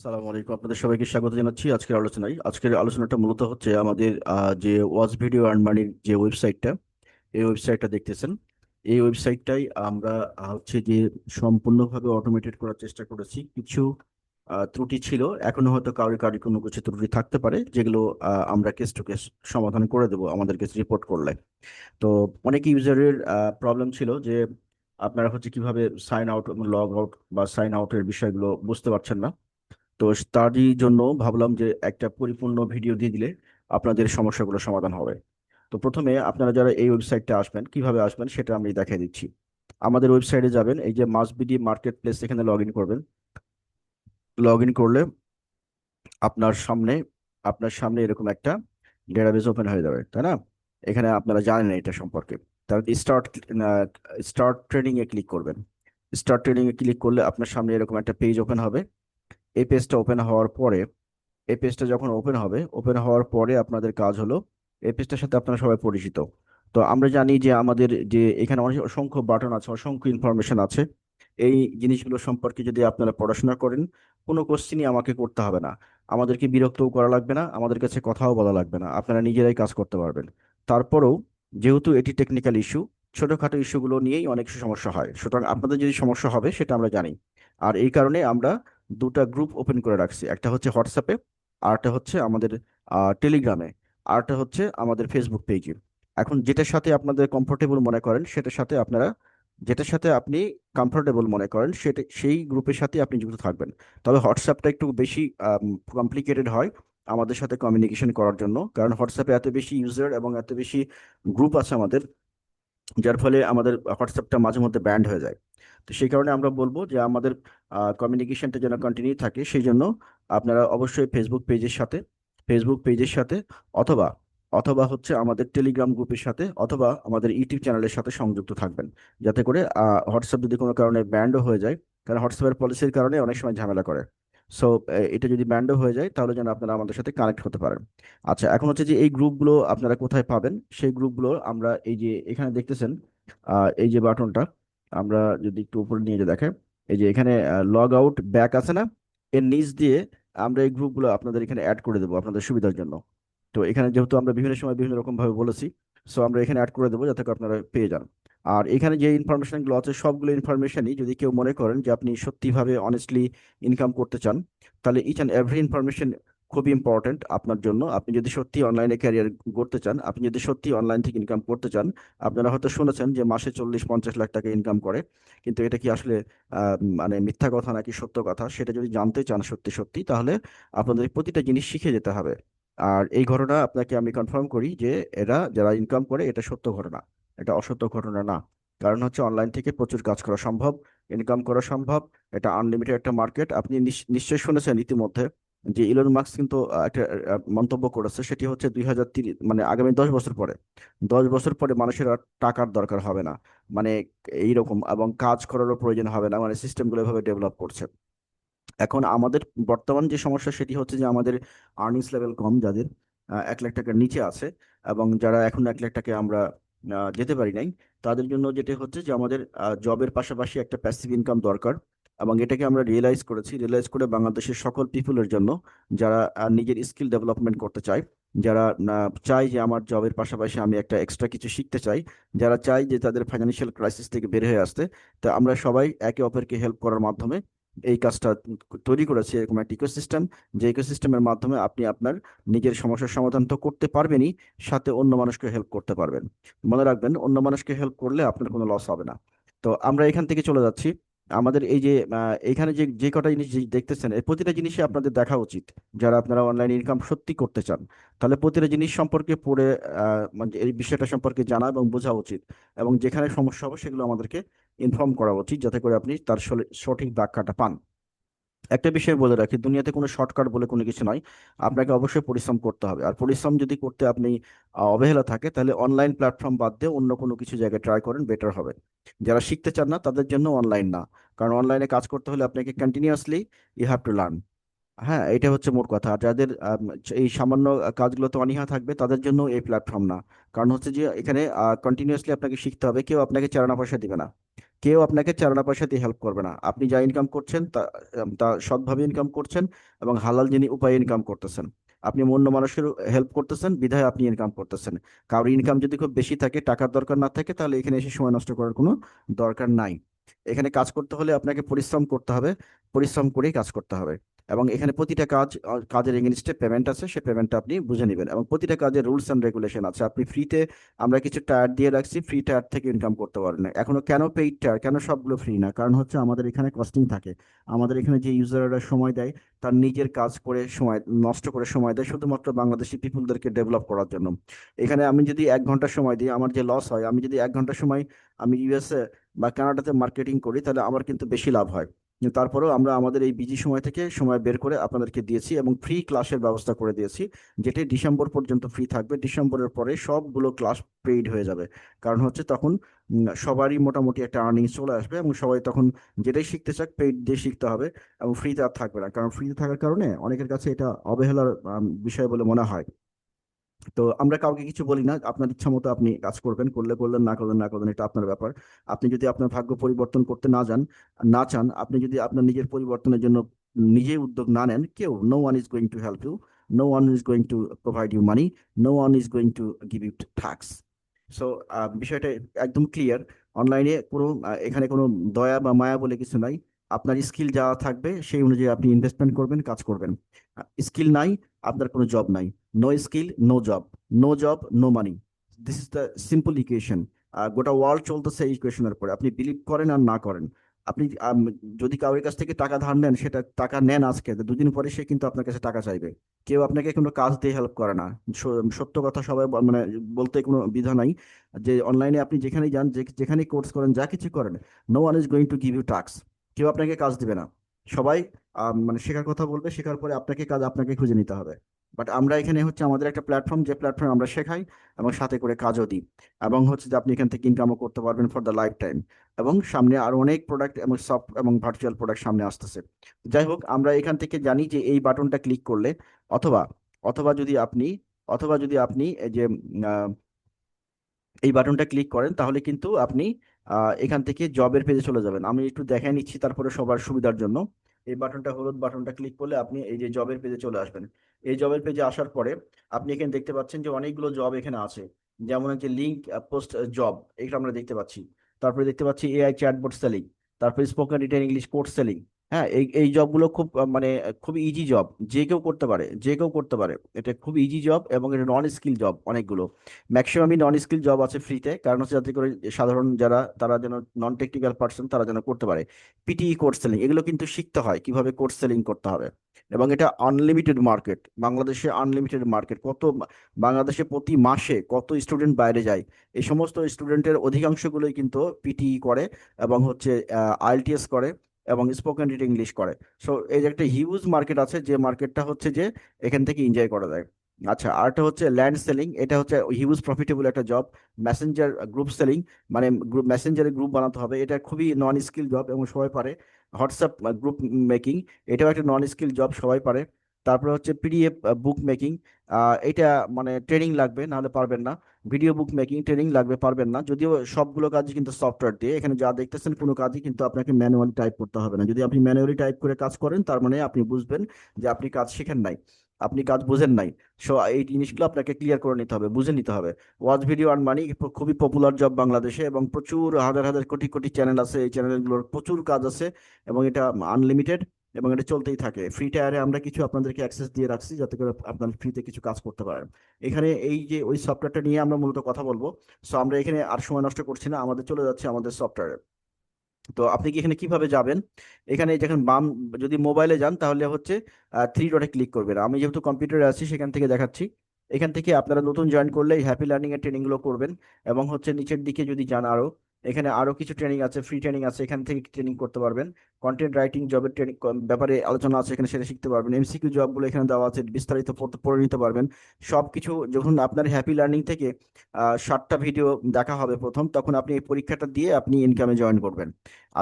সালাম আলাইকুম, আপনাদের সবাইকে স্বাগত জানাচ্ছি আজকের আলোচনাটা মূলত হচ্ছে আমাদের যে ওয়াচ ভিডিও আর্ন মানির যে ওয়েবসাইটটা, এই ওয়েবসাইটটা দেখতেছেন। এই ওয়েবসাইটটাই আমরা হচ্ছে যে সম্পূর্ণভাবে অটোমেটেড করার চেষ্টা করেছি। কিছু ত্রুটি ছিল, এখনো হয়তো কারোর কারোর কোনো কিছু ত্রুটি থাকতে পারে, যেগুলো আমরা কেস টু কেস সমাধান করে দেবো আমাদেরকে রিপোর্ট করলে। তো অনেক ইউজারের প্রবলেম ছিল যে আপনারা হচ্ছে কিভাবে সাইন আউট, লগ আউট বা সাইন আউটের বিষয়গুলো বুঝতে পারছেন না। তো তারই জন্য ভাবলাম যে একটা পরিপূর্ণ ভিডিও দিয়ে দিলে আপনাদের সমস্যাগুলো সমাধান হবে। তো প্রথমে আপনারা যারা এই ওয়েবসাইটটা আসবেন, কিভাবে আসবেন সেটা আমি দেখিয়ে দিচ্ছি। আমাদের ওয়েবসাইটে যাবেন, এই যে মাসবিডি মার্কেট প্লেস, এখানে লগ ইন করবেন। লগ ইন করলে আপনার সামনে আপনার সামনে এরকম একটা ডেটাবেস ওপেন হয়ে যাবে, তাই না? এখানে আপনারা জানেন না এটা সম্পর্কে। তাহলে স্টার্ট স্টার্ট ট্রেডিং এ ক্লিক করবেন। স্টার্ট ট্রেডিং এ ক্লিক করলে আপনার সামনে এরকম একটা পেজ ওপেন হবে। এই পেজটা ওপেন হওয়ার পরে এই পেজটা যখন ওপেন হবে, ওপেন হওয়ার পরে আপনাদের কাজ হলো, এই পেজটার সাথে আপনারা সবাই পরিচিত। তো আমরা জানি যে আমাদের যে এখানে অনেক অসংখ্য বাটন আছে, অসংখ্য ইনফরমেশন আছে। এই জিনিসগুলো সম্পর্কে যদি আপনারা পড়াশোনা করেন, কোনো কোশ্চেনই আমাকে করতে হবে না, আমাদেরকে বিরক্তও করা লাগবে না, আমাদের কাছে কথাও বলা লাগবে না, আপনারা নিজেরাই কাজ করতে পারবেন। তারপরেও যেহেতু এটি টেকনিক্যাল ইস্যু, ছোটখাটো ইস্যুগুলো নিয়েই অনেক সমস্যা হয়, সুতরাং আপনাদের যদি সমস্যা হবে সেটা আমরা জানি। আর এই কারণে আমরা দুটা গ্রুপ ওপেন করে রাখছি, একটা হচ্ছে হোয়াটসঅ্যাপে, আরটা হচ্ছে আমাদের টেলিগ্রামে, আরটা হচ্ছে আমাদের ফেসবুক পেজে। এখন যেটার সাথে আপনাদের কমফোর্টেবল মনে করেন সেটার সাথে আপনারা, যেটার সাথে আপনি কমফোর্টেবল মনে করেন সেটা, সেই গ্রুপের সাথে আপনি যুক্ত থাকবেন। তবে হোয়াটসঅ্যাপটা একটু বেশি কমপ্লিকেটেড হয় আমাদের সাথে কমিউনিকেশন করার জন্য, কারণ হোয়াটসঅ্যাপে এত বেশি ইউজার এবং এত বেশি গ্রুপ আছে আমাদের, যার ফলে আমাদের হোয়াটসঅ্যাপটা মাঝে মধ্যে ব্যান্ড হয়ে যায়। তো সেই কারণে আমরা বলবো যে আমাদের কমিউনিকেশনটা যেন কন্টিনিউ থাকে, সেই জন্য আপনারা অবশ্যই ফেসবুক পেজের সাথে অথবা অথবা হচ্ছে আমাদের টেলিগ্রাম গ্রুপের সাথে অথবা আমাদের ইউটিউব চ্যানেলের সাথে সংযুক্ত থাকবেন, যাতে করে হোয়াটসঅ্যাপ যদি কোনো কারণে ব্যান্ডও হয়ে যায়, কারণ হোয়াটসঅ্যাপের পলিসির কারণে অনেক সময় ঝামেলা করে। সো এটা যদি ব্যান্ডও হয়ে যায় তাহলে যেন আপনারা আমাদের সাথে কানেক্ট হতে পারেন। আচ্ছা, এখন হচ্ছে যে এই গ্রুপগুলো আপনারা কোথায় পাবেন, সেই গ্রুপগুলো আমরা এই যে এখানে দেখতেছেন, এই যে বাটনটা, আমরা যদি একটু উপরে নিয়ে যে দেখেন, এই যে এখানে লগ আউট ব্যাক আছে না, এর নিচ দিয়ে আমরা এই গ্রুপগুলো আপনাদের এখানে অ্যাড করে দেবো আপনাদের সুবিধার জন্য। তো এখানে যেহেতু আমরা বিভিন্ন সময় বিভিন্ন রকম ভাবে বলেছি, সো আমরা এখানে অ্যাড করে দেবো যাতে করে আপনারা পেয়ে যান। আর এখানে যে ইনফরমেশনগুলো আছে সবগুলো ইনফরমেশনই, যদি কেউ মনে করেন যে আপনি সত্যিভাবে অনেস্টলি ইনকাম করতে চান, তাহলে ইচ অ্যান্ড এভরি ইনফরমেশন খুবই ইম্পর্ট্যান্ট আপনার জন্য। আপনি যদি সত্যি অনলাইনে ক্যারিয়ার করতে চান, আপনি যদি সত্যি অনলাইন থেকে ইনকাম করতে চান, আপনারা হয়তো শুনেছেন যে মাসে 40-50 লাখ টাকা ইনকাম করে, কিন্তু এটা কি আসলে মানে মিথ্যা কথা নাকি সত্য কথা, সেটা যদি জানতে চান সত্যি সত্যি, তাহলে আপনাদের প্রতিটা জিনিস শিখে যেতে হবে। আর এই ঘটনা আপনাকে আমি কনফার্ম করি যে এরা যারা ইনকাম করে এটা সত্য ঘটনা, এটা অসত্য ঘটনা না। কারণ হচ্ছে অনলাইন থেকে প্রচুর কাজ করা সম্ভব, ইনকাম করা সম্ভব। এটা আনলিমিটেড একটা মার্কেট। আপনি নিশ্চয়ই শুনেছেন ইতিমধ্যে যে ইলন মাস্ক কিন্তু একটা মন্তব্য করেছে, সেটি হচ্ছে 2030, মানে আগামী 10 বছর পরে, 10 বছর পরে মানুষের আর টাকার দরকার হবে না, মানে এইরকম, এবং কাজ করারও প্রয়োজন হবে না, মানে সিস্টেমগুলো এভাবে ডেভেলপ করছে। এখন আমাদের বর্তমান যে সমস্যা সেটি হচ্ছে যে আমাদের আর্নিংস লেভেল কম, যাদের 1 লাখ টাকার নিচে আছে, এবং যারা এখন 1 লাখ টাকা আমরা যেতে পারি নাই, তাদের জন্য যেটা হচ্ছে যে আমাদের জবের পাশাপাশি একটা প্যাসিভ ইনকাম দরকার। এবং এটাকে আমরা রিয়েলাইজ করে বাংলাদেশের সকল পিপুলের জন্য, যারা নিজের স্কিল ডেভেলপমেন্ট করতে চায়, যারা চায় যে আমার জবের পাশাপাশি আমি একটা এক্সট্রা কিছু শিখতে চাই, যারা চায় যে তাদের ফাইন্যান্সিয়াল ক্রাইসিস থেকে বের হয়ে আসতে, তা আমরা সবাই একে অপরকে হেল্প করার মাধ্যমে এই কাজটা তৈরি করেছি, এরকম একটা ইকোসিস্টেম, যে ইকোসিস্টেমের মাধ্যমে আপনি আপনার নিজের সমস্যার সমাধান তো করতে পারবেনই, সাথে অন্য মানুষকে হেল্প করতে পারবেন। মনে রাখবেন, অন্য মানুষকে হেল্প করলে আপনার কোনো লস হবে না। তো আমরা এখান থেকে চলে যাচ্ছি। আমাদের এই যে এখানে যে যে কটা জিনিস দেখতেছেন, এই প্রতিটা জিনিসই আপনাদের দেখা উচিত। যারা আপনারা অনলাইন ইনকাম সত্যি করতে চান, তাহলে প্রতিটা জিনিস সম্পর্কে পড়ে মানে এই বিষয়টা সম্পর্কে জানা এবং বোঝা উচিত। এবং যেখানে সমস্যা হবে সেগুলো আমাদেরকে ইনফর্ম করা উচিত, যাতে করে আপনি তার সঠিক ব্যাখ্যাটা পান। একটা বিষয় বলে রাখি, দুনিয়াতে কোনো শর্টকাট বলে কোনো কিছু নয়। আপনাকে অবশ্যই পরিশ্রম করতে হবে, আর পরিশ্রম যদি করতে আপনি অবহেলা থাকে, তাহলে অনলাইন প্ল্যাটফর্ম বাদ দিয়ে অন্য কোনো কিছু জায়গায় ট্রাই করেন, বেটার হবে। যারা শিখতে চান না তাদের জন্য অনলাইন না, কারণ অনলাইনে কাজ করতে হলে আপনাকে continuously you have to learn. হ্যাঁ, এটা হচ্ছে মোট কথা। আর যাদের এই সামান্য কাজগুলোতে অনীহা থাকবে, তাদের জন্য এই প্ল্যাটফর্ম না। কারণ হচ্ছে যে এখানে কন্টিনিউয়াসলি আপনাকে শিখতে হবে, কেউ আপনাকে চারানা পয়সা দিবে না। কেউ আপনাকে চার পয়সা দিয়ে হেল্প করবে না। আপনি যা ইনকাম করছেন তা সৎভাবে ইনকাম করছেন এবং হালাল যিনি উপায়ে ইনকাম করতেছেন। আপনি অন্য মানুষের হেল্প করতেছেন বিধায় আপনি ইনকাম করতেছেন। কারোর ইনকাম যদি খুব বেশি থাকে, টাকার দরকার না থাকে, তাহলে এখানে এসে সময় নষ্ট করার কোনো দরকার নাই। এখানে কাজ করতে হলে আপনাকে পরিশ্রম করতে হবে, পরিশ্রম করেই কাজ করতে হবে। এবং এখানে প্রতিটা কাজের এগেনস্টে পেমেন্ট আছে, সে পেমেন্টটা আপনি বুঝে নেবেন। এবং প্রতিটা কাজের রুলস অ্যান্ড রেগুলেশন আছে। আপনি ফ্রিতে, আমরা কিছু টায়ার দিয়ে রাখছি, ফ্রি টায়ার থেকে ইনকাম করতে পারেন না এখনো। কেন পেইড টায়ার, কেন সবগুলো ফ্রি না? কারণ হচ্ছে আমাদের এখানে কস্টিং থাকে। আমাদের এখানে যে ইউজাররা সময় দেয়, তার নিজের কাজ করে সময় নষ্ট করে সময় দেয় শুধুমাত্র বাংলাদেশি পিপুলদেরকে ডেভেলপ করার জন্য। এখানে আমি যদি 1 ঘন্টা সময় দিই, আমার যে লস হয়, আমি যদি 1 ঘন্টা সময় আমি ইউএসএ বা কানাডাতে মার্কেটিং করি, তাহলে আমার কিন্তু বেশি লাভ হয়। কিন্তু তারপরেও আমরা আমাদের এই বিজি সময় থেকে সময় বের করে আপনাদেরকে দিয়েছি এবং ফ্রি ক্লাসের ব্যবস্থা করে দিয়েছি, যেটি ডিসেম্বর পর্যন্ত ফ্রি থাকবে। ডিসেম্বরের পরে সবগুলো ক্লাস পেইড হয়ে যাবে। কারণ হচ্ছে তখন সবারই মোটামুটি একটা আর্নিংস চলে আসবে এবং সবাই তখন যেটাই শিখতে চাক পেইড দিয়ে শিখতে হবে, এবং ফ্রিতে আর থাকবে না। কারণ ফ্রিতে থাকার কারণে অনেকের কাছে এটা অবহেলার বিষয় বলে মনে হয়। তো আমরা কাউকে কিছু বলি না, আপনার ইচ্ছা মতো আপনি কাজ করবেন, করলে করলেন, না করলেন না করলেন, এটা আপনার ব্যাপার। আপনি যদি আপনার ভাগ্য পরিবর্তন করতে না চান, আপনি যদি আপনার নিজের পরিবর্তনের জন্য নিজেই উদ্যোগ না নেন, কেউ, no one is going to help you, no one is going to provide you money, no one is going to give you tax. So বিষয়টা একদম ক্লিয়ার। অনলাইনে কোনো এখানে কোনো দয়া বা মায়া বলে কিছু নাই। আপনার স্কিল যা থাকবে সেই অনুযায়ী আপনি ইনভেস্টমেন্ট করবেন, কাজ করবেন। স্কিল নাই, আপনার কোনো জব নাই। No skill, no job. No job, no money. This is the simple equation. গোটা ওয়ার্ল্ড চলতেছে এই ইকুয়েশনের পরে, আপনি বিলিভ করেন আর না করেন। আপনি যদি কারোর কাছ থেকে টাকা ধার নেন, সেটা টাকা নেন আজকে, 2 দিন পরে সে কিন্তু আপনার কাছে টাকা চাইবে। কেউ আপনাকে কোনো কাজ দিয়ে হেল্প করে না। সত্য কথা সবাই মানে বলতে কোনো বিধা নাই। যে অনলাইনে আপনি যেখানেই যান, যেখানেই কোর্স করেন, যা কিছু করেন, no one is going to give you task. কেউ আপনাকে কাজ দিবে না। সবাই মানে শেখার কথা বলবে, শেখার পরে আপনাকে খুঁজে নিতে হবে। বাট আমরা এখানে হচ্ছে আমাদের একটা প্ল্যাটফর্ম, যে প্ল্যাটফর্মে আমরা শেখাই এবং সাথে করে কাজও দিই। এবং হচ্ছে যে আপনি এখান থেকে ইনকামও করতে পারবেন ফর দ্য লাইফ টাইম। এবং সামনে আরো অনেক প্রোডাক্ট এবং সফট এবং ভার্চুয়াল প্রোডাক্ট সামনে আসতেছে। যাই হোক, আমরা এখান থেকে জানি যে এই বাটনটা ক্লিক করলে, অথবা অথবা যদি আপনি এই যে আহ, এই বাটনটা ক্লিক করেন, তাহলে কিন্তু আপনি এখান থেকে জবের পেজে চলে যাবেন। আমি একটু দেখাই নিচ্ছি তারপরে সবার সুবিধার জন্য। এই বাটনটা, হলুদ বাটনটা ক্লিক করলে আপনি এই যে জবের পেজে চলে আসবেন। এই জবের পেজে আসার পরে আপনি এখানে দেখতে পাচ্ছেন যে অনেকগুলো জব এখানে আছে। যেমন হচ্ছে লিঙ্ক পোস্ট জব, এটা আমরা দেখতে পাচ্ছি। তারপরে দেখতে পাচ্ছি এআই চ্যাটবট সেলিং, তারপরে spoken written English course selling. হ্যাঁ, এই জবগুলো খুব মানে খুব ইজি জব, যে কেউ করতে পারে, যে কেউ করতে পারে। এটা খুব ইজি জব এবং এটা নন স্কিল জব অনেকগুলো। ম্যাক্সিমামই নন স্কিল জব আছে ফ্রিতে, কারণ হচ্ছে যাতে করে সাধারণ যারা, তারা যেন, নন টেকনিক্যাল পার্সন, তারা যেন করতে পারে। পিটিই কোর্স সেলিং, এগুলো কিন্তু শিখতে হয় কিভাবে কোর্স সেলিং করতে হবে। এবং এটা আনলিমিটেড মার্কেট, বাংলাদেশে আনলিমিটেড মার্কেট। বাংলাদেশে প্রতি মাসে কত স্টুডেন্ট বাইরে যায়, এই সমস্ত স্টুডেন্টের অধিকাংশগুলোই কিন্তু পিটিই করে এবং হচ্ছে আইএলটিএস করে এবং স্পোকেন রিটেন ইংলিশ করে। সো এই যে একটা হিউজ মার্কেট আছে, যে মার্কেটটা হচ্ছে যে এখান থেকে এনজয় করা যায়। আচ্ছা, আরেকটা হচ্ছে ল্যান্ড সেলিং, এটা হচ্ছে হিউজ প্রফিটেবল একটা জব। মেসেঞ্জার গ্রুপ সেলিং, মানে মেসেঞ্জারে গ্রুপ বানাতে হবে, এটা খুবই নন স্কিল জব এবং সবাই পারে। হোয়াটসঅ্যাপ গ্রুপ মেকিং, এটাও একটা নন স্কিল জব, সবাই পারে। তারপরে হচ্ছে পিডিএফ বুক মেকিং, এটা মানে ট্রেনিং লাগবে, নাহলে পারবেন না। ভিডিও বুক মেকিং ট্রেনিং লাগবে, পারবেন না। যদিও সবগুলো কাজই কিন্তু সফটওয়্যার দিয়ে, এখানে যা দেখতেছেন কোনো কাজই কিন্তু আপনাকে ম্যানুয়ালি টাইপ করতে হবে না। যদি আপনি ম্যানুয়ালি টাইপ করে কাজ করেন, তার মানে আপনি বুঝবেন যে আপনি কাজ শিখেন নাই, আপনি কাজ বুঝেন নাই। সো এই জিনিসগুলো আপনাকে ক্লিয়ার করে নিতে হবে, বুঝে নিতে হবে। ওয়াচ ভিডিও আর্ন মানি খুবই পপুলার জব বাংলাদেশে, এবং প্রচুর হাজার হাজার কোটি কোটি চ্যানেল আছে, এই চ্যানেলগুলোর প্রচুর কাজ আছে। এবং এটা আনলিমিটেড এবং এটা চলতেই থাকে। ফ্রি টায়ারে আমরা কিছু আপনাদেরকে অ্যাক্সেস দিয়ে রাখছি, যাতে করে আপনার ফ্রিতে কিছু কাজ করতে পারেন। এখানে এই যে ওই সফটওয়্যারটা নিয়ে আমরা মূলত কথা বলবো। সো আমরা এখানে আর সময় নষ্ট করছি না, আমাদের চলে যাচ্ছে আমাদের সফটওয়্যারে। তো আপনি কি এখানে কিভাবে যাবেন? এখানে যখন যদি মোবাইলে যান, তাহলে হচ্ছে 3 ডটে ক্লিক করবেন। আমি যেহেতু কম্পিউটারে আছি, সেখান থেকে দেখাচ্ছি। এখান থেকে আপনারা নতুন জয়েন করলে হ্যাপি লার্নিং এর ট্রেনিং গুলো করবেন। এবং হচ্ছে নিচের দিকে যদি যান, আরো এখানে আরো কিছু ট্রেনিং আছে, ফ্রি ট্রেনিং আছে, এখান থেকে ট্রেনিং করতে পারবেন। কন্টেন্ট রাইটিং জবের ট্রেনিং ব্যাপারে আলোচনা আছে এখানে, সেটা শিখতে পারবেন। এমসিকিউ জবগুলো এখানে দেওয়া আছে, বিস্তারিত পড়ে নিতে পারবেন। সবকিছু যখন আপনার হ্যাপি লার্নিং থেকে 7টা ভিডিও দেখা হবে প্রথম, তখন আপনি এই পরীক্ষাটা দিয়ে আপনি ইনকামে জয়েন করবেন।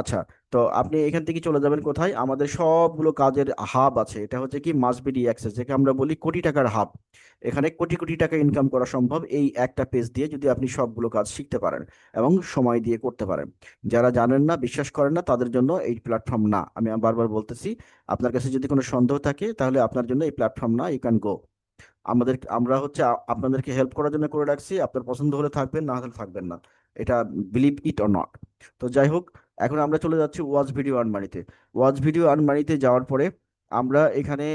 আচ্ছা, তো আপনি এখান থেকে চলে যাবেন কোথায়? আমাদের সবগুলো কাজের হাব আছে, এটা হচ্ছে কি মাস্ট বিডি অ্যাক্সেস, যেটা আমরা বলি কোটি টাকার হাব। এখানে কোটি কোটি টাকা ইনকাম করা সম্ভব এই একটা পেজ দিয়ে, যদি আপনি সবগুলো কাজ শিখতে পারেন এবং সময় দিয়ে করতে পারেন। যারা জানেন না, বিশ্বাস করেন না, তাদের জন্য এই প্ল্যাটফর্ম না। আমি বারবার বলতেছি, আপনার কাছে যদি কোনো সন্দেহ থাকে তাহলে আপনার জন্য এই প্ল্যাটফর্ম না, ইউ ক্যান গো। আমরা হচ্ছে আপনাদেরকে হেল্প করার জন্য করে রাখছি, আপনার পছন্দ হলে থাকবেন, না হলে থাকবেন না, এটা বিলিভ ইট অর নট। তো যাই হোক, এখন আমরা চলে যাচ্ছি ওয়াচ ভিডিও আর্ন মানিতে। ওয়াচ ভিডিও আর্ন মানিতে যাওয়ার পরে আমরা এখানে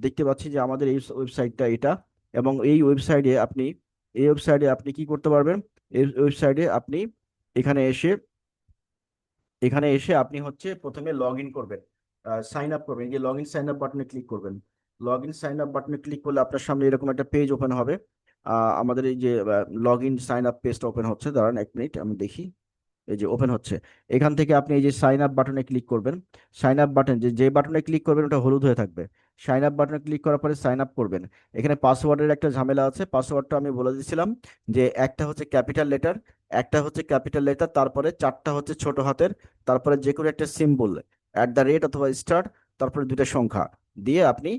দেখতে পাচ্ছি যে আমাদের এই ওয়েবসাইটটা এটা, এবং এই ওয়েবসাইটে আপনি কি করতে পারবেন? এই ওয়েবসাইটে আপনি এখানে এসে এখানে এসে আপনি হচ্ছে প্রথমে লগ ইন করবেন, সাইন আপ করবেন, এই যে লগ ইন সাইন আপ বাটনে ক্লিক করবেন। লগ ইন সাইন আপ বাটনে ক্লিক করলে আপনার সামনে এরকম একটা পেজ ওপেন হবে। আমাদের এই যে লগ ইন সাইন আপ পেজটা ওপেন হচ্ছে, দাঁড়ান 1 মিনিট আমি দেখি। এই যে ওপেন হচ্ছে, এখান থেকে আপনি এই যে সাইন আপ বাটনে ক্লিক করবেন। সাইন আপ বাটন, যে যে বাটনে ক্লিক করবেন ওটা হলুদ হয়ে থাকবে। সাইন আপ বাটনে ক্লিক করার পরে সাইন আপ করবেন। এখানে পাসওয়ার্ডের একটা ঝামেলা আছে, পাসওয়ার্ডটা আমি বলে দিয়েছিলাম যে একটা হচ্ছে ক্যাপিটাল লেটার, তারপরে 4টা হচ্ছে ছোট হাতের, তারপরে যে কোনো একটা সিম্বল, @ অথবা স্টার, তারপরে 2টা সংখ্যা দিয়ে আপনি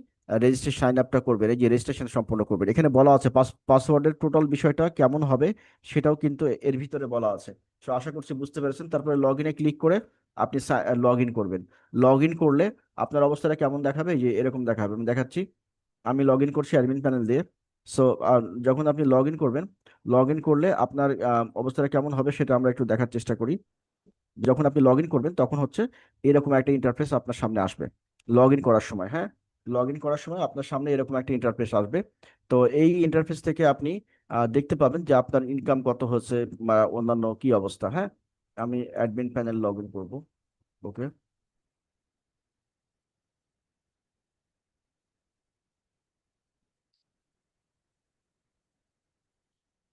রেজিস্ট্রেশন সাইন আপটা করবেন, এই যে রেজিস্ট্রেশন সম্পূর্ণ করবেন। এখানে বলা আছে পাসওয়ার্ডের টোটাল বিষয়টা কেমন হবে, সেটাও কিন্তু এর ভিতরে বলা আছে। তো আশা করছি বুঝতে পেরেছেন। তারপরে লগ ইনে ক্লিক করে আপনি লগ ইন করবেন। লগ ইন করলে আপনার অবস্থাটা কেমন দেখাবে? এই যে এরকম দেখাবে, আমি দেখাচ্ছি। আমি লগ ইন করছি অ্যাডমিন প্যানেল দিয়ে। সো যখন আপনি লগ ইন করবেন, লগ ইন করলে আপনার অবস্থাটা কেমন হবে সেটা আমরা একটু দেখার চেষ্টা করি। যখন আপনি লগ ইন করবেন তখন হচ্ছে এরকম একটা ইন্টারফেস আপনার সামনে আসবে। লগ ইন করার সময়, হ্যাঁ, লগ ইন করার সময় আপনার সামনে এরকম একটা ইন্টারফেস আসবে। তো এই ইন্টারফেস থেকে আপনি দেখতে পাবেন যে আপনার ইনকাম কত হচ্ছে বা অন্যান্য কি অবস্থা। হ্যাঁ, আমি অ্যাডমিন প্যানেল লগ ইন করবো। ওকে।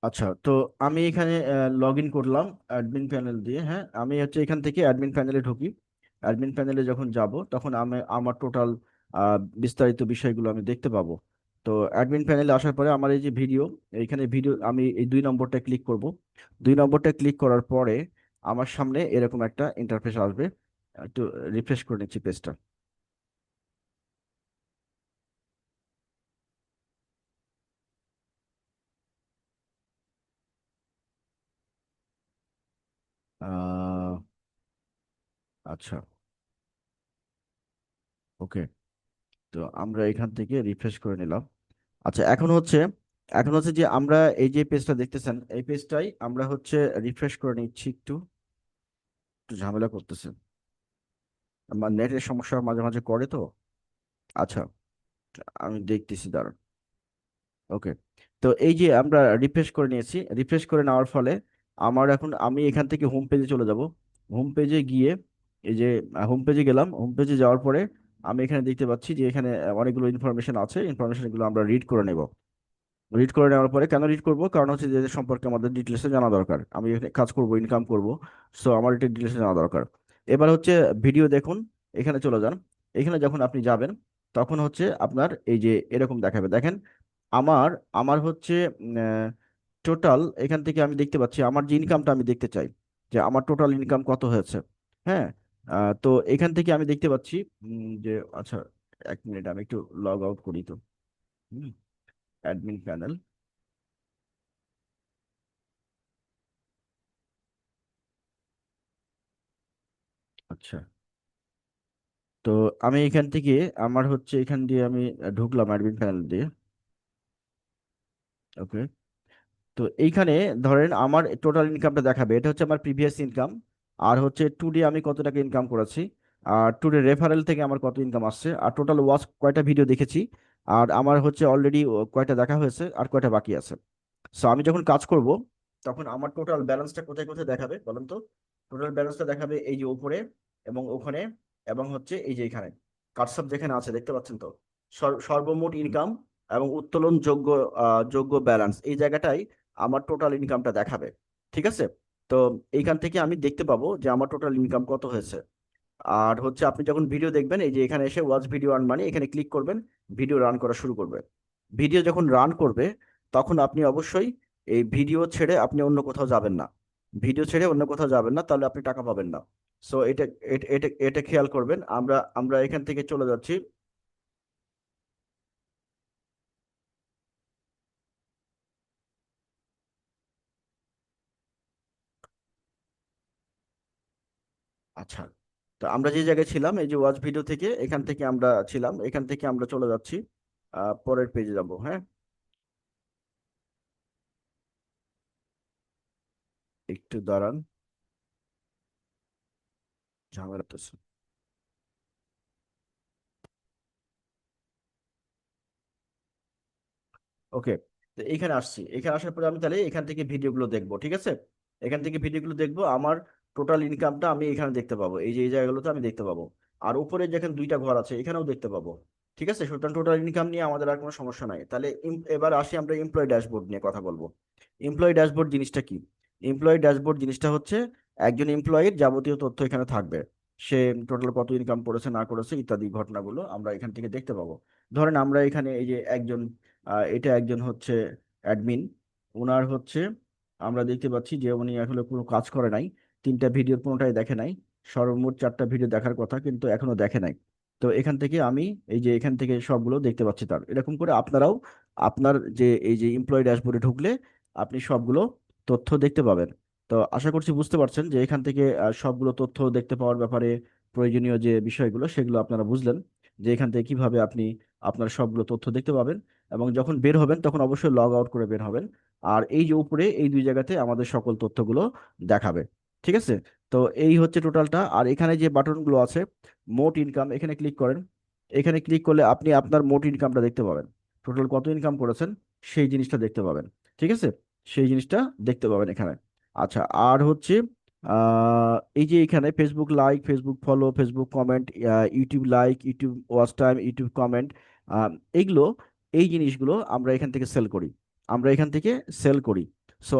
আচ্ছা, তো আমি এখানে লগ ইন করলাম অ্যাডমিন প্যানেল দিয়ে। হ্যাঁ, আমি হচ্ছে এখান থেকে অ্যাডমিন প্যানেলে ঢুকি। অ্যাডমিন প্যানেলে যখন যাব তখন আমি আমার টোটাল বিস্তারিত বিষয়গুলো আমি দেখতে পাবো। তো অ্যাডমিন প্যানেলে আসার পরে আমার এই যে ভিডিও, এইখানে ভিডিও, আমি এই 2 নম্বরটা ক্লিক করব। 2 নম্বরটা ক্লিক করার পরে আমার সামনে এরকম একটা ইন্টারফেস আসবে। একটু রিফ্রেশ করে নিচ্ছি পেজটা। আহ, আচ্ছা, ওকে। তো আমরা এখান থেকে রিফ্রেশ করে নিলাম। আচ্ছা, এখন হচ্ছে যে আমরা এই যে পেজটা দেখতেছেন, এই পেজটাই আমরা হচ্ছে রিফ্রেশ করে নিচ্ছি। একটু একটু ঝামেলা করতেছে, আমার নেটের সমস্যা মাঝে মাঝে করে তো। আচ্ছা, আমি দেখতেছি, দাঁড়ান। ওকে। তো এই যে আমরা রিফ্রেশ করে নিয়েছি, রিফ্রেশ করে নেওয়ার ফলে আমি এখান থেকে হোম পেজে চলে যাব। হোম পেজে গিয়ে এই যে হোম পেজে গেলাম, হোম পেজে যাওয়ার পরে আমি এখানে দেখতে পাচ্ছি যে এখানে অনেকগুলো ইনফরমেশন আছে, ইনফরমেশনগুলো আমরা রিড করে নেব। রিড করে নেওয়ার পরে, কেন রিড করব? কারণ হচ্ছে যে এদের সম্পর্কে আমাদের ডিটেলসে জানা দরকার। আমি এখানে কাজ করব, ইনকাম করব, সো আমার এটা ডিটেলসে জানা দরকার। এবার হচ্ছে ভিডিও দেখুন, এখানে চলে যান। এখানে যখন আপনি যাবেন তখন হচ্ছে আপনার এই যে এরকম দেখাবে, দেখেন। আমার আমার হচ্ছে টোটাল, এখান থেকে আমি দেখতে পাচ্ছি আমার যে ইনকামটা আমি দেখতে চাই, যে আমার টোটাল ইনকাম কত হয়েছে। হ্যাঁ, তো এখান থেকে আমি দেখতে পাচ্ছি যে, আচ্ছা, 1 মিনিট আমি একটু লগ আউট করি তো। Admin panel. আচ্ছা, তো আমি এখান থেকে, আমার হচ্ছে এখান দিয়ে আমি ঢুকলাম অ্যাডমিন প্যানেল দিয়ে। ওকে। তো এইখানে ধরেন আমার টোটাল ইনকামটা দেখাবে, এটা হচ্ছে আমার প্রিভিয়াস ইনকাম। আর হচ্ছে টুডে আমি কত টাকা ইনকাম করেছি, আর টুডে রেফারেল থেকে আমার কত ইনকাম আসছে, আর টোটাল ওয়াচ কয়টা ভিডিও দেখেছি, আর আমার হচ্ছে অলরেডি কয়টা দেখা হয়েছে আর কয়টা বাকি আছে। সো আমি যখন কাজ করব তখন আমার টোটাল ব্যালেন্সটা কোথায় কোথায় দেখাবে বলেন তো? টোটাল ব্যালেন্সটা দেখাবে এই যে উপরে এবং ওখানে, এবং হচ্ছে এই যে এখানে কাটসাপ যেখানে আছে দেখতে পাচ্ছেন তো, সর্বমোট ইনকাম এবং উত্তোলন যোগ্য যোগ্য ব্যালেন্স, এই জায়গাটাই আমার টোটাল ইনকামটা দেখাবে। ঠিক আছে? তো এইখান থেকে আমি দেখতে পাবো যে আমার টোটাল ইনকাম কত হয়েছে। আর হচ্ছে আপনি যখন ভিডিও দেখবেন, এই যে এখানে এসে ওয়াচ ভিডিও আর্ন মানি এখানে ক্লিক করবেন, ভিডিও রান করা শুরু করবে। ভিডিও যখন রান করবে তখন আপনি অবশ্যই এই ভিডিও ছেড়ে আপনি অন্য কোথাও যাবেন না। ভিডিও ছেড়ে অন্য কোথাও যাবেন না, তাহলে আপনি টাকা পাবেন না। সো এটা এটা এটা এটা খেয়াল করবেন। আমরা আমরা এখান থেকে চলে যাচ্ছি। আচ্ছা, তো আমরা যে জায়গায় ছিলাম, এই যে ওয়াচ ভিডিও থেকে, এখান থেকে আমরা ছিলাম, এখান থেকে আমরা চলে যাচ্ছি পরের পেজে যাব। হ্যাঁ, একটু দাঁড়ান, ঝামেলা তো। ওকে, তো এইখানে আসছি। এখানে আসার পরে আমি তাহলে এখান থেকে ভিডিওগুলো দেখবো, ঠিক আছে? এখান থেকে ভিডিওগুলো দেখবো, আমার টোটাল ইনকামটা আমি এখানে দেখতে পাবো, এই যে এই জায়গাগুলোতে আমি দেখতে পাবো। আর উপরে যেখানে দুইটা ঘর আছে এখানেও দেখতে পাবো। ঠিক আছে, সুতরাং টোটাল ইনকাম নিয়ে আমাদের আর কোনো সমস্যা নাই। তাহলে এবার আসি আমরা এমপ্লয় ড্যাশবোর্ড নিয়ে কথা বলবো। এমপ্লয় ড্যাশবোর্ড জিনিসটা কি? এমপ্লয় ড্যাশবোর্ড জিনিসটা হচ্ছে একজন এমপ্লয়ির যাবতীয় তথ্য এখানে থাকবে। সে টোটাল কত ইনকাম করেছে না করেছে ইত্যাদি ঘটনাগুলো আমরা এখান থেকে দেখতে পাবো। ধরেন আমরা এখানে এই যে একজন, এটা একজন হচ্ছে অ্যাডমিন, ওনার হচ্ছে আমরা দেখতে পাচ্ছি যে উনি আসলে কোনো কাজ করে নাই, তিনটা ভিডিওর কোনোটাই দেখে নাই। সর্বমোট চারটা ভিডিও দেখার কথা কিন্তু এখনো দেখে নাই। তো এখান থেকে আমি এই যে এখান থেকে সবগুলো দেখতে পাচ্ছি তার। এরকম করে আপনারাও আপনার যে এই যে এমপ্লয়ি ড্যাশবোর্ডে ঢুকলে আপনি সবগুলো তথ্য দেখতে পাবেন। তো আশা করছি বুঝতে পারছেন যে এখান থেকে সবগুলো তথ্য দেখতে পাওয়ার ব্যাপারে প্রয়োজনীয় যে বিষয়গুলো সেগুলো আপনারা বুঝলেন, যে এখান থেকে কিভাবে আপনি আপনার সবগুলো তথ্য দেখতে পাবেন। এবং যখন বের হবেন তখন অবশ্যই লগ আউট করে বের হবেন। আর এই যে উপরে এই দুই জায়গাতে আমাদের সকল তথ্যগুলো দেখাবে। ঠিক আছে, তো এই হচ্ছে টোটালটা। আর এখানে যে বাটনগুলো আছে, মোট ইনকাম, এখানে ক্লিক করেন। এখানে ক্লিক করলে আপনি আপনার মোট ইনকামটা দেখতে পাবেন, টোটাল কত ইনকাম করেছেন সেই জিনিসটা দেখতে পাবেন। ঠিক আছে, সেই জিনিসটা দেখতে পাবেন এখানে। আচ্ছা, আর হচ্ছে এই যে এখানে Facebook like, Facebook follow, Facebook comment, YouTube like, YouTube watch time, YouTube comment, এইগুলো, এই জিনিসগুলো আমরা এখান থেকে সেল করি। আমরা এখান থেকে সেল করি। সো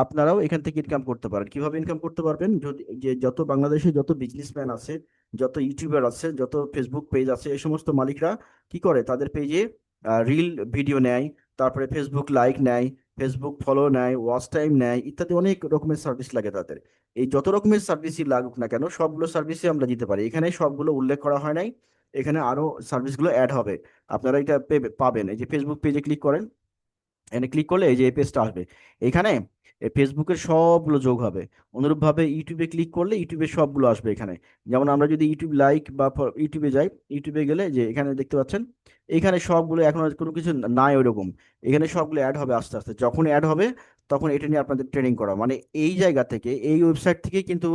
আপনারাও এখান থেকে ইনকাম করতে পারেন। কিভাবে ইনকাম করতে পারবেন? যদি যে যত বাংলাদেশে যত বিজনেসম্যান আছে, যত ইউটিউবার আছে, যত ফেসবুক পেজ আছে, এই সমস্ত মালিকরা কি করে, তাদের পেজে রিল ভিডিও নেয়, তারপরে ফেসবুক লাইক নেয়, ফেসবুক ফলো নেয়, ওয়াচ টাইম নেয়, ইত্যাদি অনেক রকমের সার্ভিস লাগে তাদের। এই যত রকমের সার্ভিসই লাগুক না কেন, সবগুলো সার্ভিসই আমরা দিতে পারি। এখানে সবগুলো উল্লেখ করা হয় নাই, এখানে আরো সার্ভিসগুলো অ্যাড হবে। আপনারা এটা পাবেন। এই যে ফেসবুক পেজে ক্লিক করেন, এখানে ক্লিক করলে এই যে এই পেজটা আসবে। এখানে এই ফেসবুকের সবগুলো যোগ হবে। অনুরূপভাবে ইউটিউবে ক্লিক করলে ইউটিউবে সবগুলো আসবে এখানে। যেমন আমরা যদি ইউটিউব লাইক বা ইউটিউবে যাই, ইউটিউবে গেলে যে এখানে দেখতে পাচ্ছেন, এখানে সবগুলো এখন আর কোনো কিছু নাই ওইরকম। এখানে সবগুলো অ্যাড হবে আস্তে আস্তে। যখন অ্যাড হবে তখন এটা নিয়ে আপনাদের ট্রেনিং করা, মানে এই জায়গা থেকে, এই ওয়েবসাইট থেকে কিন্তু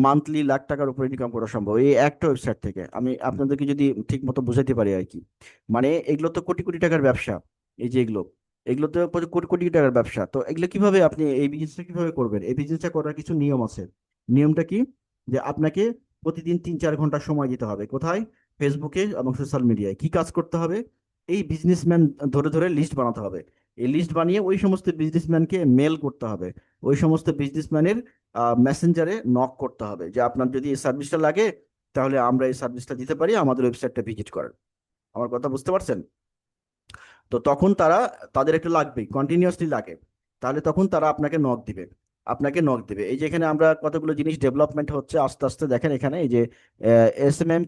মান্থলি লাখ টাকার উপরে ইনকাম করা সম্ভব, এই একটা ওয়েবসাইট থেকে। আমি আপনাদেরকে যদি ঠিক মতো বুঝাইতে পারি আর কি। মানে এগুলো তো কোটি কোটি টাকার ব্যবসা। এই যে এগুলো, এগুলো তো কোটি কোটি টাকার ব্যবসা। তো এগুলো কিভাবে আপনি এই বিজনেসটা কিভাবে করবেন? এই বিজনেসটা করার কিছু নিয়ম আছে। নিয়মটা কি? যে আপনাকে প্রতিদিন 3-4 ঘন্টা সময় দিতে হবে। কোথায়? ফেসবুকে এবং সোশ্যাল মিডিয়ায়। কি কাজ করতে হবে? এই বিজনেসম্যান ধরে ধরে লিস্ট বানাতে হবে। এই লিস্ট বানিয়ে ওই সমস্ত বিজনেসম্যানকে মেল করতে হবে। ওই সমস্ত বিজনেসম্যানের মেসেঞ্জারে নক করতে হবে যে আপনার যদি এই সার্ভিসটা লাগে, তাহলে আমরা এই সার্ভিসটা দিতে পারি, আমাদের ওয়েবসাইটটা ভিজিট করেন। আমার কথা বুঝতে পারছেন? তো তখন তারা, তাদের একটু লাগবেই, কন্টিনিউয়াসলি লাগে। তাহলে তখন তারা আপনাকে নক দিবে, আপনাকে নক দিবে। এই যে এখানে আমরা কতগুলো জিনিস ডেভেলপমেন্ট হচ্ছে আস্তে আস্তে, দেখেন এখানে এই যে SMM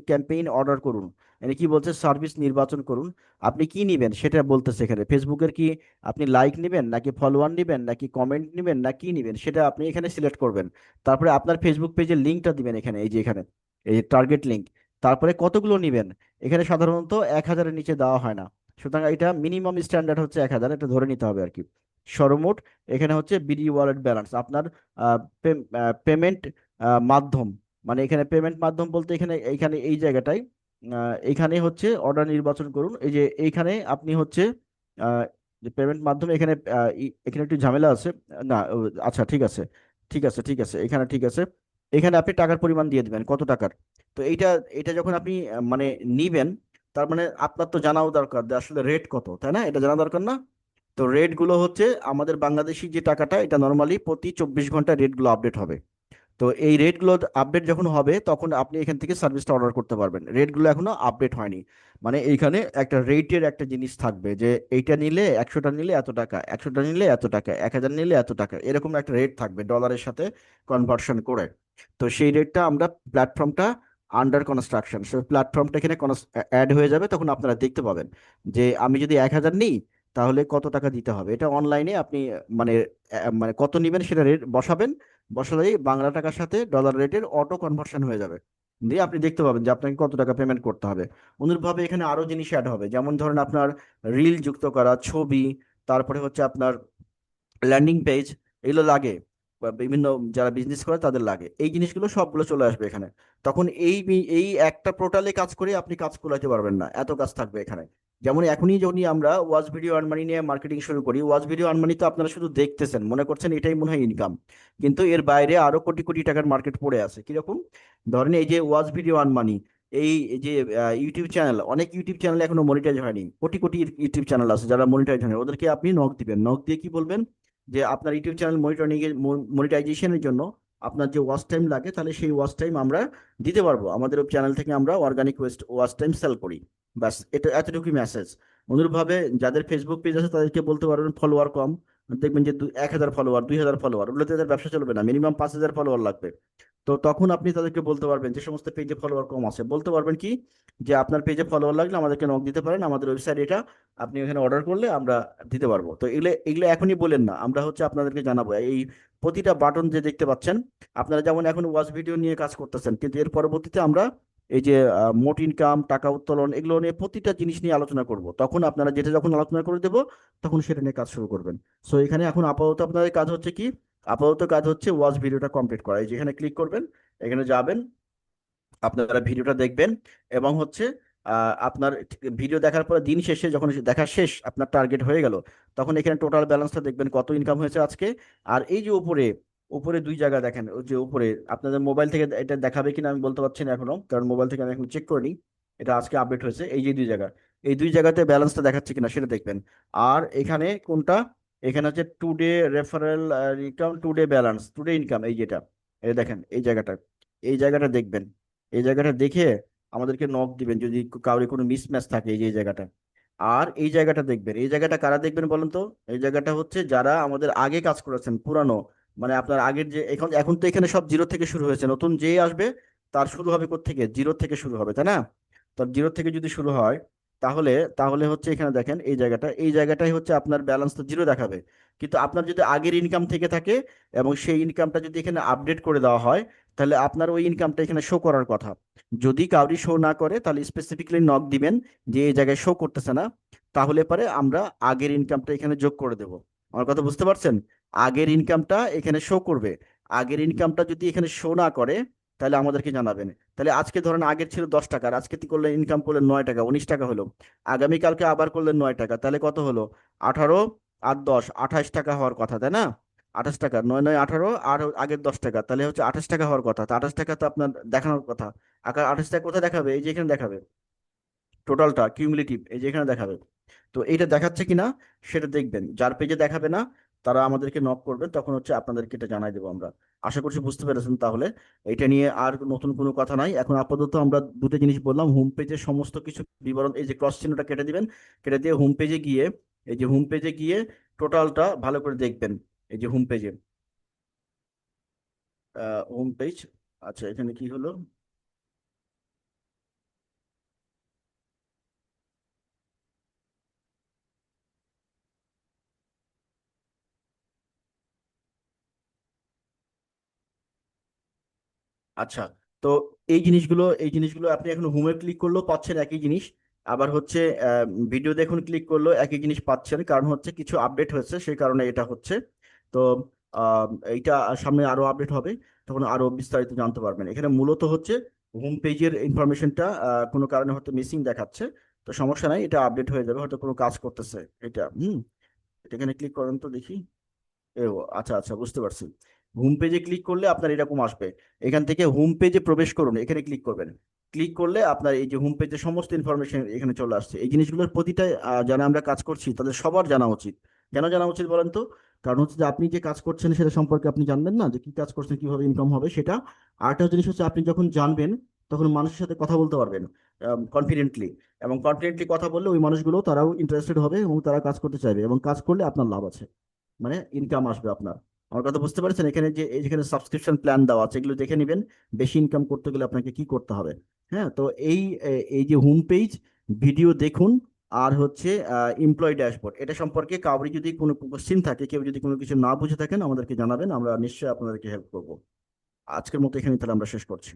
ক্যাম্পেইন অর্ডার করুন, মানে কি বলছে, সার্ভিস নির্বাচন করুন। আপনি কি নিবেন সেটা বলতেছে এখানে। ফেসবুকের কি আপনি লাইক নিবেন, নাকি ফলোয়ার নিবেন, নাকি কমেন্ট নিবেন, না কি নিবেন সেটা আপনি এখানে সিলেক্ট করবেন। তারপরে আপনার ফেসবুক পেজের লিঙ্কটা দিবেন এখানে, এই যে এখানে এই যে টার্গেট লিঙ্ক। তারপরে কতগুলো নিবেন, এখানে সাধারণত 1000-এর নিচে দেওয়া হয় না। সুতরাং এটা মিনিমাম স্ট্যান্ডার্ড হচ্ছে 1000, এটা ধরে নিতে হবে আর কি। সর্বমোট এখানে হচ্ছে বিডি ওয়ালেট ব্যালেন্স আপনার পেমেন্ট মাধ্যম, মানে এখানে পেমেন্ট মাধ্যম বলতে এখানে এখানে এই জায়গাটায় এখানে হচ্ছে অর্ডার নির্বাচন করুন। এই যে এইখানে আপনি হচ্ছে আহ, যে পেমেন্ট মাধ্যম, এখানে এখানে একটু ঝামেলা আছে। না আচ্ছা ঠিক আছে, ঠিক আছে, ঠিক আছে, এখানে ঠিক আছে। এখানে আপনি টাকার পরিমাণ দিয়ে দিবেন কত টাকার। তো এইটা, এটা যখন আপনি মানে নিবেন, তার মানে আপনার তো জানাও দরকার যে আসলে রেট কত, তাই না? এটা জানা দরকার না? তো রেট গুলো হচ্ছে আমাদের বাংলাদেশি যে টাকাটা, এটা নর্মালি প্রতি 24 ঘন্টা রেট গুলো আপডেট হবে। তো এই রেটগুলো আপডেট যখন হবে তখন আপনি এখান থেকে সার্ভিসটা অর্ডার করতে পারবেন। রেটগুলো এখনো আপডেট হয়নি, মানে এইখানে একটা রেটের একটা জিনিস থাকবে যে এইটা নিলে 100টা নিলে এত টাকা, 100টা নিলে এত টাকা, 1000 নিলে এত টাকা, এরকম একটা রেট থাকবে ডলারের সাথে কনভার্সন করে। তো সেই রেটটা আমরা প্ল্যাটফর্মটা আন্ডার কনস্ট্রাকশন, সেই প্ল্যাটফর্মটা এখানে অ্যাড হয়ে যাবে, তখন আপনারা দেখতে পাবেন যে আমি যদি 1000 নিই তাহলে কত টাকা দিতে হবে। এটা অনলাইনে আপনি মানে মানে কত নিবেন সেটা রেট বসাবেন, বসালেই বাংলা টাকার সাথে ডলার রেটের অটো কনভার্সন হয়ে যাবে, দিয়ে আপনি দেখতে পাবেন যে আপনাকে কত টাকা পেমেন্ট করতে হবে। অনুরূপভাবে এখানে আরো জিনিস অ্যাড হবে, যেমন ধরেন আপনার রিল যুক্ত করা, ছবি, তারপরে হচ্ছে আপনার ল্যান্ডিং পেজ, এগুলো লাগে বা বিভিন্ন যারা বিজনেস করে তাদের লাগে, এই জিনিসগুলো সবগুলো চলে আসবে এখানে। তখন এই একটা পোর্টালে কাজ করে আপনি কাজ কুলাতে পারবেন না, এত কাজ থাকবে এখানে। যেমন এখনই যখন আমরা ওয়াচ ভিডিও আর্ন মানি নিয়ে মার্কেটিং শুরু করি, ওয়াচ ভিডিও আর্ন মানি তো আপনারা শুধু দেখতেছেন, মনে করছেন এটাই মনে হয় ইনকাম, কিন্তু এর বাইরে আরো কোটি কোটি টাকার মার্কেট পড়ে আছে। কিরকম? ধরেন এই যে ওয়াচ ভিডিও আর্ন মানি, এই যে ইউটিউব চ্যানেল, অনেক ইউটিউব চ্যানেল এখনো মনিটাইজ হয়নি, কোটি কোটি ইউটিউব চ্যানেল আছে যারা মনিটাইজ হয়নি, ওদেরকে আপনি নক দিবেন, নক দিয়ে কি বলবেন যে আপনার ইউটিউব চ্যানেল মনিটাইজেশনের জন্য আপনার যে ওয়াচ টাইম লাগে, তাহলে সেই ওয়াচ টাইম আমরা দিতে পারবো, আমাদের চ্যানেল থেকে আমরা অর্গানিক ওয়াচ টাইম সেল করি। ব্যাস, এটা এতটুকুই মেসেজ। অনুরূপভাবে যাদের ফেসবুক পেজ আছে তাদেরকে বলতে পারবেন ফলোয়ার কম, দেখবেন যে 1000 ফলোয়ার, 2000 ফলোয়ার, ওগুলোতে তাদের ব্যবসা চলবে না, মিনিমাম 5000 ফলোয়ার লাগবে। তো তখন আপনি তাদেরকে বলতে পারবেন, যে সমস্ত পেজে ফলোয়ার কম আছে, বলতে পারবেন কি যে আপনার পেজে ফলোয়ার লাগলে আমাদেরকে নক দিতে পারেন, আমাদের ওয়েবসাইট এটা, আপনি এখানে অর্ডার করলে আমরা দিতে পারবো। তো এগুলো এগুলো এখনই বলেন না, আমরা হচ্ছে আপনাদেরকে জানাবো। এই প্রতিটা বাটন যে দেখতে পাচ্ছেন, আপনারা যেমন এখন ওয়াচ ভিডিও নিয়ে কাজ করতেছেন, কিন্তু এর পরবর্তীতে আমরা এই যে মোট ইনকাম, টাকা উত্তোলন, এগুলো নিয়ে প্রতিটা জিনিস নিয়ে আলোচনা করব, তখন আপনারা যেটা যখন আলোচনা করে দেবো তখন সেটা নিয়ে কাজ শুরু করবেন। সো এখানে এখন আপাতত আপনাদের কাজ হচ্ছে কি, আপাতত কাজ হচ্ছে ওয়াচ ভিডিওটা কমপ্লিট করা। এই যেখানে ক্লিক করবেন, এখানে যাবেন, আপনারা ভিডিওটা দেখবেন, এবং হচ্ছে আপনার ভিডিও দেখার পরে দিন শেষে যখন দেখা শেষ, আপনার টার্গেট হয়ে গেল, তখন এখানে টোটাল ব্যালেন্সটা দেখবেন কত ইনকাম হয়েছে আজকে। আর এই যে উপরে, উপরে দুই জায়গা দেখেন, ওই যে উপরে আপনাদের মোবাইল থেকে এটা দেখাবে কিনা আমি বলতে পারছি না এখনো, কারণ মোবাইল থেকে আমি এখন চেক করিনি, এটা আজকে আপডেট হয়েছে। এই যে দুই জায়গা, এই দুই জায়গাতে ব্যালেন্সটা দেখাচ্ছে কিনা সেটা দেখবেন। আর এখানে কোনটা, এখানে হচ্ছে today referral income, today balance, today income, এই যেটা, এই দেখেন এই জায়গাটা, এই জায়গাটা দেখবেন। এই জায়গাটা দেখে আমাদেরকে নক দিবেন যদি কারোর কোনো মিসম্যাচ থাকে, এই যে এই জায়গাটা। আর এই জায়গাটা দেখবেন, এই জায়গাটা কারা দেখবেন বলেন তো? এই জায়গাটা হচ্ছে যারা আমাদের আগে কাজ করেছেন, পুরানো, মানে আপনার আগের যে, এখন এখন তো এখানে সব জিরো থেকে শুরু হয়েছে, নতুন যে আসবে তার শুরু হবে থেকে জিরো থেকে শুরু হবে, তাই না? তো জিরো থেকে যদি শুরু হয়, তাহলে তাহলে হচ্ছে এখানে দেখেন এই জায়গাটা, এই জায়গাটাই হচ্ছে আপনার ব্যালেন্স তো জিরো দেখাবে। কিন্তু আপনার যদি আগের ইনকাম থেকে থাকে এবং সেই ইনকামটা যদি এখানে আপডেট করে দেওয়া হয়, তাহলে আপনার ওই ইনকামটা এখানে শো করার কথা। যদি কাউরি শো না করে তাহলে স্পেসিফিকলি নক দিবেন যে এই জায়গায় শো করতেছে না, তাহলে পরে আমরা আগের ইনকামটা এখানে যোগ করে দেব। আমার কথা বুঝতে পারছেন? আগের ইনকামটা এখানে শো করবে, আগের ইনকামটা যদি এখানে শো না করে তাহলে আমাদেরকে জানাবেন। তাহলে আজকে ধরেন আগের ছিল 10 টাকা, আর আজকে করলে ইনকাম করলেন 9 টাকা, 19 টাকা হলো। আগামীকালকে আবার করলেন 9 টাকা, তাহলে কত হলো? 18 আর 10, 28 টাকা হওয়ার কথা, তাই না? 28 টাকা, 9 9 18, আর আগের 10 টাকা, তাহলে হচ্ছে 28 টাকা হওয়ার কথা। তো 28 টাকা তো আপনার দেখানোর কথা। আকার 28 টাকা কোথায় দেখাবে? এই যে এখানে দেখাবে, টোটালটা কিউমুলেটিভ এই যে এখানে দেখাবে। তো এইটা দেখাচ্ছে কিনা সেটা দেখবেন, যার পেজে দেখাবে না তারা আমাদেরকে নক করবে, তখন হচ্ছে আপনাদেরকে এটা জানাই দেবো আমরা। আশা করছি বুঝতে পেরেছেন তাহলে। এটা নিয়ে আর নতুন কোনো কথা নাই, এখন আপাতত আমরা দুটো জিনিস বললাম, হোম পেজের সমস্ত কিছু বিবরণ, এই যে ক্রস চিহ্নটা কেটে দিবেন, কেটে দিয়ে হোম পেজে গিয়ে, এই যে হোম পেজে গিয়ে টোটালটা ভালো করে দেখবেন। এই যে হোম পেজে, হোম পেজ, আচ্ছা এখানে কি হলো, আচ্ছা। তো এই জিনিসগুলো আপনি এখন হোমে ক্লিক করলেও পাচ্ছেন একই জিনিস, আবার হচ্ছে ভিডিও দেখুন ক্লিক করলেও একই জিনিস পাচ্ছেন, কারণ হচ্ছে কিছু আপডেট হয়েছে সেই কারণে এটা হচ্ছে। তো আহ, এইটা সামনে আরো আপডেট হবে, তখন আরো বিস্তারিত জানতে পারবেন। এখানে মূলত হচ্ছে হোম পেজের ইনফরমেশনটা কোনো কারণে হয়তো মিসিং দেখাচ্ছে, তো সমস্যা নাই, এটা আপডেট হয়ে যাবে, হয়তো কোনো কাজ করতেছে এটা। এটা এখানে ক্লিক করেন তো দেখি। ও আচ্ছা আচ্ছা, বুঝতে পারছি। হোম পেজে ক্লিক করলে আপনার এরকম আসবে, এখান থেকে হোম পেজে প্রবেশ করুন, এখানে ক্লিক করবেন। ক্লিক করলে আপনার এই যে হোম পেজের সমস্ত ইনফরমেশন এখানে চলে আসছে। এই জিনিসগুলোর প্রতিটা যারা আমরা কাজ করছি তাদের সবার জানা উচিত। কেন জানা উচিত বলেন তো? কারণ হচ্ছে যে আপনি যে কাজ করছেন সেটা সম্পর্কে আপনি জানবেন না, যে কি কাজ করছেন, কিভাবে ইনকাম হবে সেটা। আরেকটা জিনিস হচ্ছে আপনি যখন জানবেন তখন মানুষের সাথে কথা বলতে পারবেন কনফিডেন্টলি, এবং কনফিডেন্টলি কথা বললে ওই মানুষগুলো তারাও ইন্টারেস্টেড হবে এবং তারা কাজ করতে চাইবে, এবং কাজ করলে আপনার লাভ আছে, মানে ইনকাম আসবে আপনার। আমার কথা বুঝতে পারছেন? এখানে যে যেখানে সাবস্ক্রিপশন প্ল্যান দেওয়া আছে এগুলো দেখে নেবেন, বেশি ইনকাম করতে গেলে আপনাকে কি করতে হবে। হ্যাঁ, তো এই যে হোম পেজ, ভিডিও দেখুন, আর হচ্ছে এমপ্লয় ড্যাশবোর্ড, এটা সম্পর্কে কাউরি যদি কোনো কোশ্চিন থাকে, কেউ যদি কোনো কিছু না বুঝে থাকেন আমাদেরকে জানাবেন, আমরা নিশ্চয়ই আপনাদেরকে হেল্প করবো। আজকের মতো এখানে তাহলে আমরা শেষ করছি।